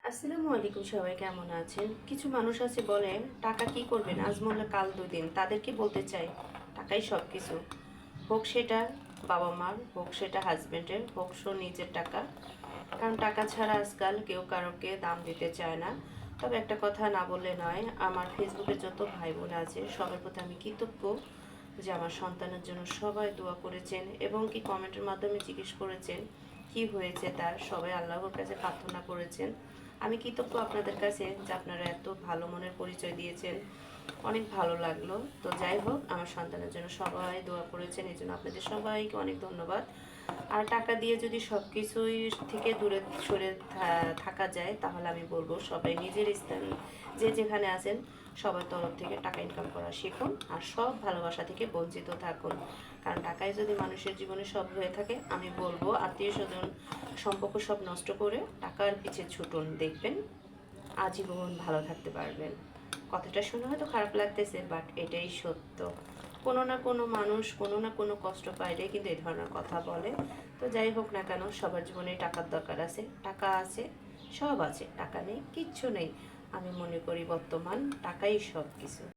আসসালামু আলাইকুম, সবাই কেমন আছেন? কিছু মানুষ আছে বলে টাকা কি করবেন, আজ মরলে কাল দুদিন। তাদেরকে বলতে চাই টাকাই সব কিছু। হোক সেটা বাবা মার, হোক সেটা হাজব্যান্ডের, হোক নিজের টাকা। কারণ টাকা ছাড়া আজকাল কেউ কারোকে দাম দিতে চায় না। তবে একটা কথা না বললে নয়, আমার ফেসবুকে যত ভাই বোন আছে সবার প্রতি আমি কৃতজ্ঞ যে আমার সন্তানের জন্য সবাই দোয়া করেছেন এবং কি কমেন্টের মাধ্যমে জিজ্ঞেস করেছেন কি হয়েছে তার। সবাই আল্লাহর কাছে প্রার্থনা করেছেন। আমি কৃতজ্ঞ আপনাদের কাছে যে আপনারা এত ভালো মনের পরিচয় দিয়েছেন, অনেক ভালো লাগলো। তো যাই হোক, আমার সন্তানের জন্য সবাই দোয়া করেছেন, এই জন্য আপনাদের সবাইকে অনেক ধন্যবাদ। আর টাকা দিয়ে যদি সব কিছুই থেকে দূরে সরে থাকা যায়, তাহলে আমি বলবো সবাই নিজের স্থান যে যেখানে আছেন সবার তরফ থেকে টাকা ইনকাম করা শিখুন আর সব ভালোবাসা থেকে বঞ্চিত থাকুন। কারণ টাকায় যদি মানুষের জীবনে সব হয়ে থাকে, আমি বলবো আত্মীয় স্বজন সম্পর্ক সব নষ্ট করে টাকার পিছে ছুটুন, দেখবেন আজীবন ভালো থাকতে পারবেন। কথাটা শুনে হয়তো খারাপ লাগতেছে, বাট এটাই সত্য। কোনো না কোনো মানুষ কোনো না কোনো কষ্ট পাইলে কিন্তু এই ধরনের কথা বলে। তো যাই হোক না কেন, সবার জীবনে টাকার দরকার আছে। টাকা আছে, সব আছে, টাকা নেই কিচ্ছু নেই। আমি মনে করি বর্তমান টাকাই সব কিছু।